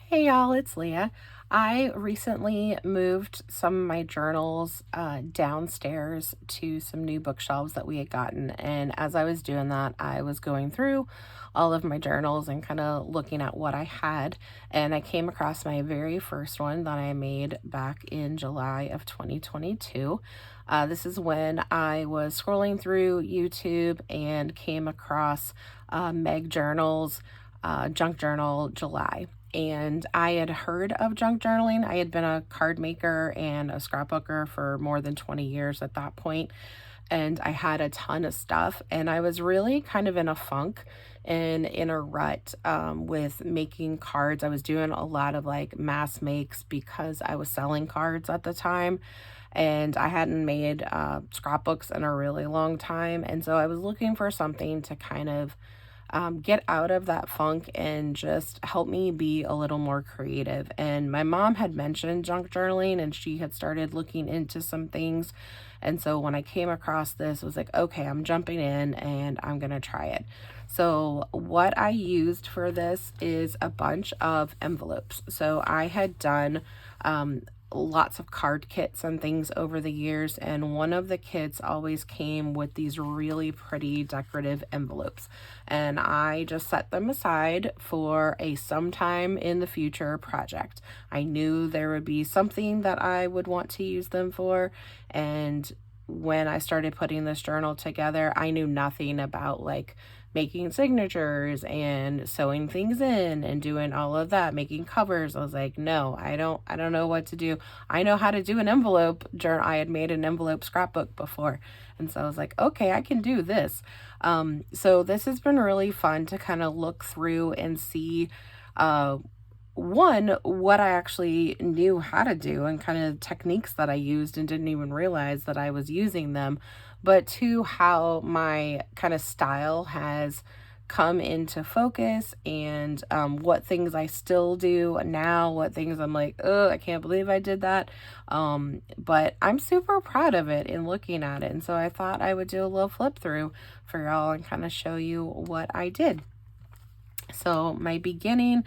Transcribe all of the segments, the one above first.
Hey y'all, it's Leah. I recently moved some of my journals downstairs to some new bookshelves that we had gotten. And as I was doing that, I was going through all of my journals and kind of looking at what I had. And I came across my very first one that I made back in July of 2022. This is when I was scrolling through YouTube and came across Meg Journal's Junk Journal July. And I had heard of junk journaling. I had been a card maker and a scrapbooker for more than 20 years at that point, and I had a ton of stuff, and I was really kind of in a funk and in a rut with making cards. I was doing a lot of like mass makes because I was selling cards at the time, and I hadn't made scrapbooks in a really long time, and so I was looking for something to kind of get out of that funk and just help me be a little more creative. And my mom had mentioned junk journaling and she had started looking into some things. And so when I came across this, I was like, okay, I'm jumping in and I'm going to try it. So, what I used for this is a bunch of envelopes. So, I had done lots of card kits and things over the years, and one of the kits always came with these really pretty decorative envelopes, and I just set them aside for a sometime in the future project. I knew there would be something that I would want to use them for, and when I started putting this journal together, I knew nothing about like making signatures and sewing things in and doing all of that, making covers. I was like, no, I don't know what to do. I know how to do an envelope journal. I had made an envelope scrapbook before. And so I was like, okay, I can do this. So this has been really fun to kind of look through and see uh one, what I actually knew how to do and kind of techniques that I used and didn't even realize that I was using them, but two, how my kind of style has come into focus and what things I still do now, what things I'm like, oh, I can't believe I did that. But I'm super proud of it in looking at it. And so I thought I would do a little flip through for y'all and kind of show you what I did. So my beginning,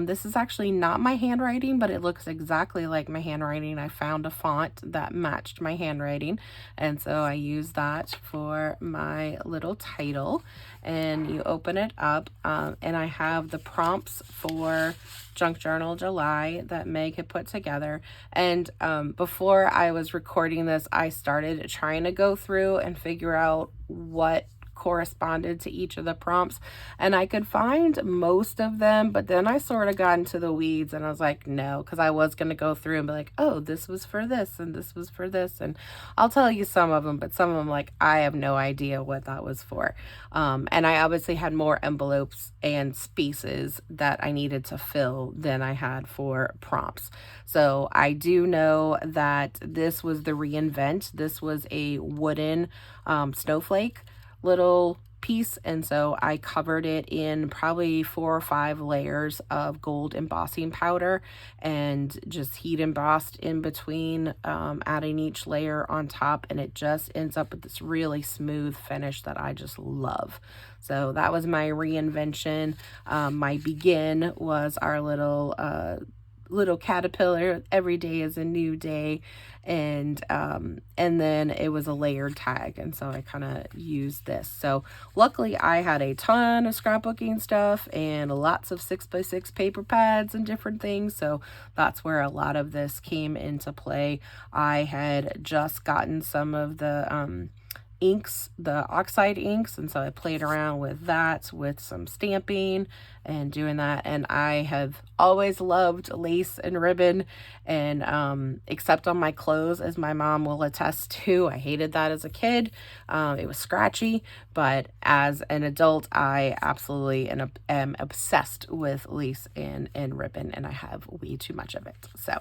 this is actually not my handwriting, but it looks exactly like my handwriting. I found a font that matched my handwriting, and so I used that for my little title. And you open it up, and I have the prompts for Junk Journal July that Meg had put together. And before I was recording this, I started trying to go through and figure out what corresponded to each of the prompts, and I could find most of them, but then I sort of got into the weeds and I was like, no, because I was going to go through and be like, oh, this was for this and this was for this, and I'll tell you some of them, but some of them, like, I have no idea what that was for. And I obviously had more envelopes and spaces that I needed to fill than I had for prompts. So I do know that this was the reinvent. This was a wooden snowflake little piece, and so I covered it in probably 4 or 5 layers of gold embossing powder and just heat embossed in between, adding each layer on top, and it just ends up with this really smooth finish that I just love. So that was my reinvention. My begin was our little caterpillar. Every day is a new day, and then it was a layered tag, and so I kind of used this. So luckily I had a ton of scrapbooking stuff and lots of 6x6 paper pads and different things, so that's where a lot of this came into play. I had just gotten some of the inks, the oxide inks, and so I played around with that with some stamping and doing that. And I have always loved lace and ribbon, and except on my clothes, as my mom will attest to, I hated that as a kid. It was scratchy, but as an adult, I absolutely am obsessed with lace and ribbon, and I have way too much of it. So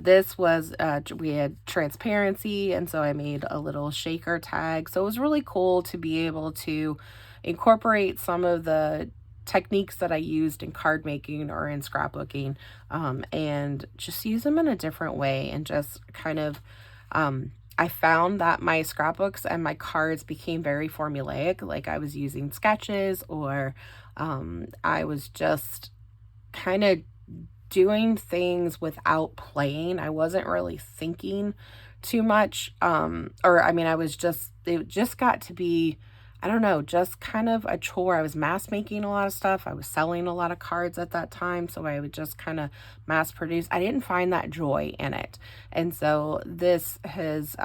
this was, we had transparency, and so I made a little shaker tag. So it was really cool to be able to incorporate some of the techniques that I used in card making or in scrapbooking, and just use them in a different way, and just kind of, I found that my scrapbooks and my cards became very formulaic. Like I was using sketches, or I was just kind of doing things without playing. I wasn't really thinking too much. Or I mean, it just got to be, I don't know, just kind of a chore. I was mass making a lot of stuff. I was selling a lot of cards at that time. So I would just kind of mass produce. I didn't find that joy in it. And so this has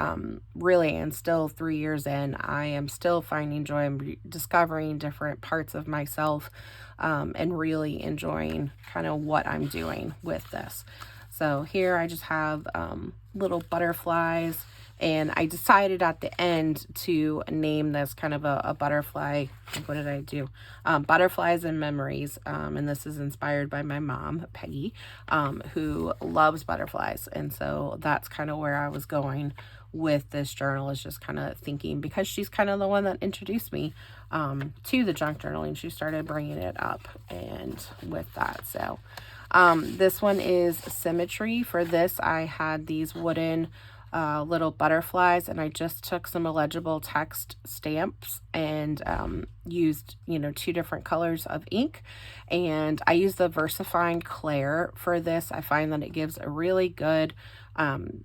really, and still 3 years in, I am still finding joy. I'm discovering different parts of myself and really enjoying kind of what I'm doing with this. So here I just have little butterflies, and I decided at the end to name this kind of a butterfly. What did I do? Butterflies and Memories. And this is inspired by my mom, Peggy, who loves butterflies. And so that's kind of where I was going with this journal, is just kind of thinking, because she's kind of the one that introduced me to the junk journaling. She started bringing it up, and with that, so this one is Symmetry. For this, I had these wooden little butterflies, and I just took some illegible text stamps and used, 2 different colors of ink. And I used the VersaFine Claire for this. I find that it gives a really good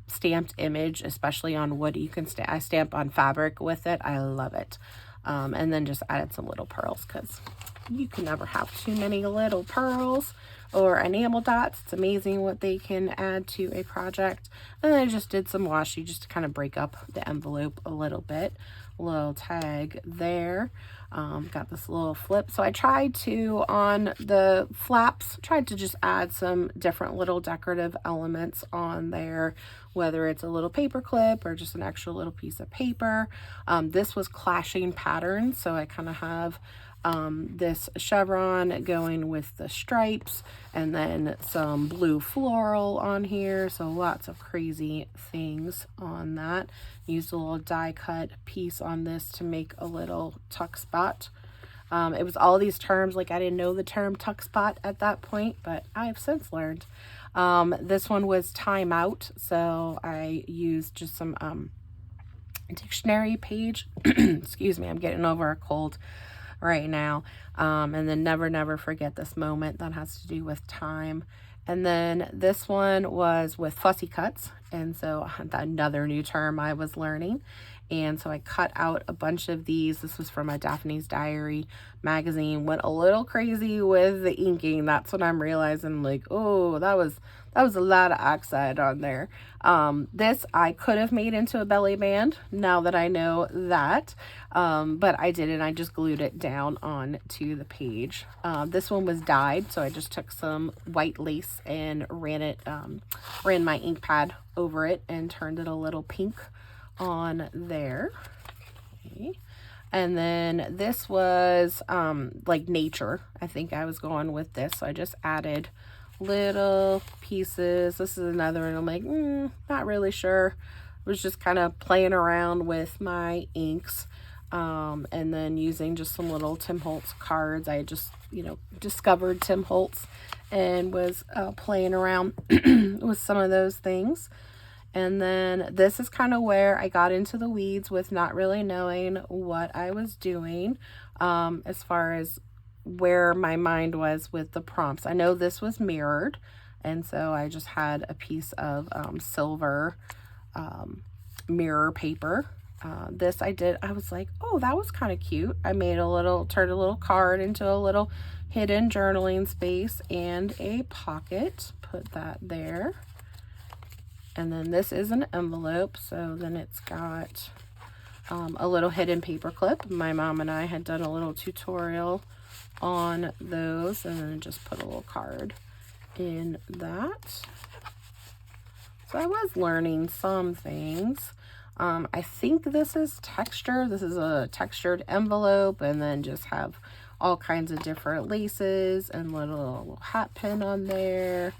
stamped image, especially on wood. You can I stamp on fabric with it. I love it. And then just added some little pearls, because you can never have too many little pearls or enamel dots. It's amazing what they can add to a project. And then I just did some washi just to kind of break up the envelope a little bit. Little tag there. Got this little flip. So I tried to, on the flaps, tried to just add some different little decorative elements on there, whether it's a little paper clip or just an extra little piece of paper. This was clashing patterns, so I kind of have this chevron going with the stripes, and then some blue floral on here. So lots of crazy things on that. Used a little die cut piece on this to make a little tuck spot. It was all these terms, like I didn't know the term tuck spot at that point, but I have since learned. This one was time out, so I used just some dictionary page. Excuse me, I'm getting over a cold right now. And then never forget this moment. That has to do with time. And then this one was with fussy cuts, and so another new term I was learning. And so I cut out a bunch of these. This was from a Daphne's Diary magazine. Went a little crazy with the inking. That's when I'm realizing, like, oh, that was a lot of oxide on there. This I could have made into a belly band, now that I know that, but I didn't. I just glued it down onto the page. This one was dyed, so I just took some white lace and ran my ink pad over it and turned it a little pink on there. Okay. And then this was like nature. I think I was going with this, so I just added little pieces. This is another one. I'm like, not really sure. I was just kind of playing around with my inks, and then using just some little Tim Holtz cards. I just, discovered Tim Holtz and was playing around with some of those things. And then this is kind of where I got into the weeds with not really knowing what I was doing, as far as where my mind was with the prompts. I know this was mirrored, and so I just had a piece of silver mirror paper. This I was like, oh, that was kind of cute. I turned a little card into a little hidden journaling space and a pocket. Put that there. And then this is an envelope, so then it's got a little hidden paper clip. My mom and I had done a little tutorial on those, and then just put a little card in that. So I was learning some things. I think this is texture. This is a textured envelope, and then just have all kinds of different laces and little hat pin on there.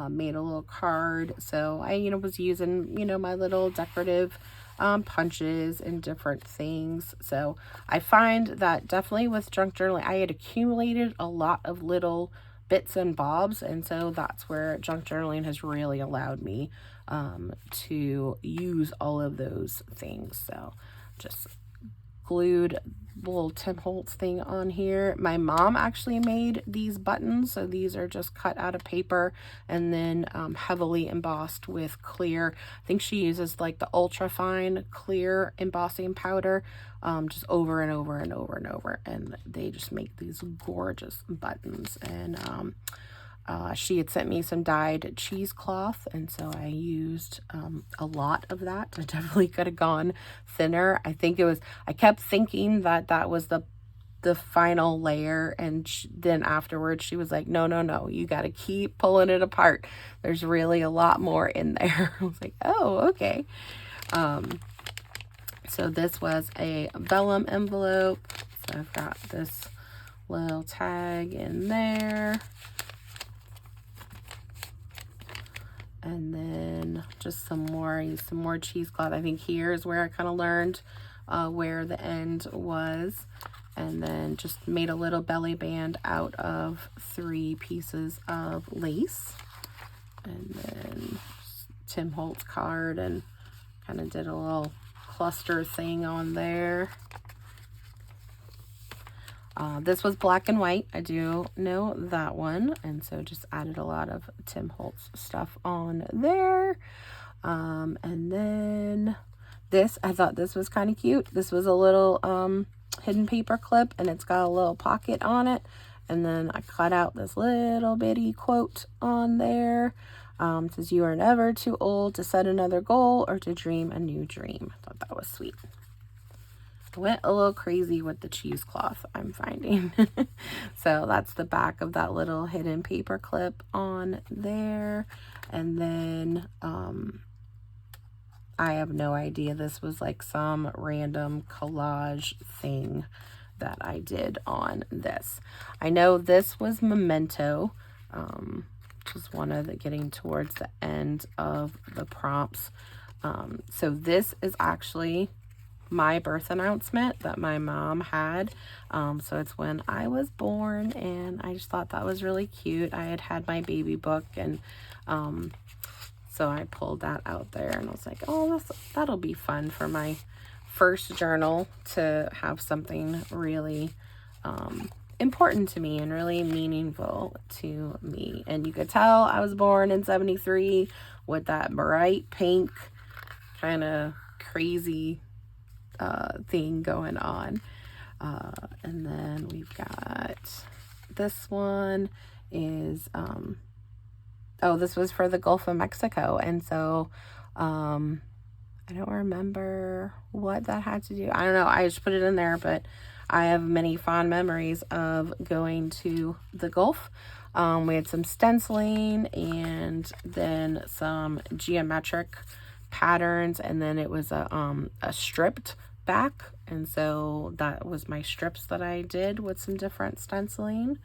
Made a little card. So I, was using, my little decorative punches and different things. So I find that definitely with junk journaling, I had accumulated a lot of little bits and bobs. And so that's where junk journaling has really allowed me to use all of those things. So just glued little Tim Holtz thing on here. My mom actually made these buttons, so these are just cut out of paper and then heavily embossed with clear. I think she uses like the ultra fine clear embossing powder, just over and over and over and over, and they just make these gorgeous buttons. And she had sent me some dyed cheesecloth, and so I used a lot of that. I definitely could have gone thinner. I kept thinking that that was the final layer, and then afterwards she was like, no, you got to keep pulling it apart. There's really a lot more in there. I was like, oh, okay. So this was a vellum envelope. So I've got this little tag in there. And then just some more cheesecloth. I think here is where I kind of learned where the end was. And then just made a little belly band out of 3 pieces of lace. And then Tim Holtz card, and kind of did a little cluster thing on there. This was black and white. I do know that one. And so just added a lot of Tim Holtz stuff on there. And then this, I thought this was kind of cute. This was a little hidden paper clip, and it's got a little pocket on it. And then I cut out this little bitty quote on there. It says, "You are never too old to set another goal or to dream a new dream." I thought that was sweet. I went a little crazy with the cheesecloth, I'm finding. So that's the back of that little hidden paper clip on there. And then I have no idea. This was like some random collage thing that I did on this. I know this was Memento, which is one of the getting towards the end of the prompts. So this is actually my birth announcement that my mom had. So it's when I was born, and I just thought that was really cute. I had my baby book, and so I pulled that out there, and I was like, oh, that'll be fun for my first journal, to have something really important to me and really meaningful to me. And you could tell I was born in 73 with that bright pink kind of crazy thing going on. And then we've got this one is this was for the Gulf of Mexico. And so I don't remember what that had to do. I don't know. I just put it in there, but I have many fond memories of going to the Gulf. We had some stenciling and then some geometric patterns, and then it was a stripped back, and so that was my strips that I did with some different stenciling.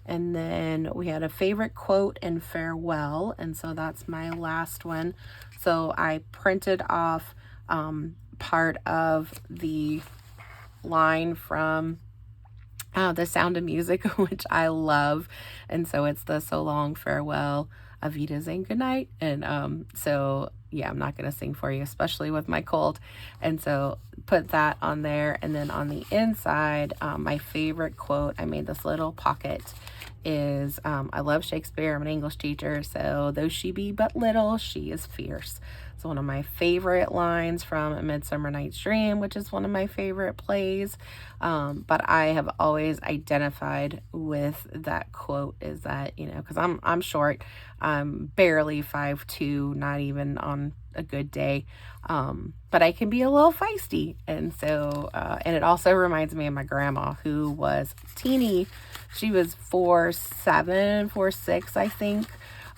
And then we had a favorite quote and farewell, and so that's my last one. So I printed off part of the line from The Sound of Music, which I love. And so it's the "So long, farewell, Avitas, and good night." And so yeah, I'm not going to sing for you, especially with my cold. And so put that on there. And then on the inside, my favorite quote, I made this little pocket, is I love Shakespeare. I'm an English teacher, so though she be but little, she is fierce. It's one of my favorite lines from A Midsummer Night's Dream, which is one of my favorite plays. But I have always identified with that quote, is that, you know, because I'm short, I'm barely 5'2", not even on a good day. But I can be a little feisty. And so, and it also reminds me of my grandma, who was teeny. She was 4'7", 4'6", I think,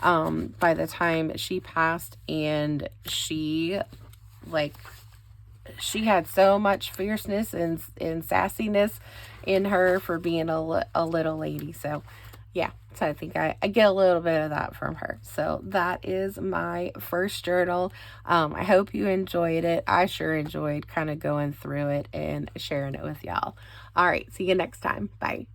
by the time she passed. And she had so much fierceness and sassiness in her for being a little lady. So yeah, so I think I get a little bit of that from her. So that is my first journal. I hope you enjoyed it. I sure enjoyed kind of going through it and sharing it with y'all. All right, see you next time. Bye.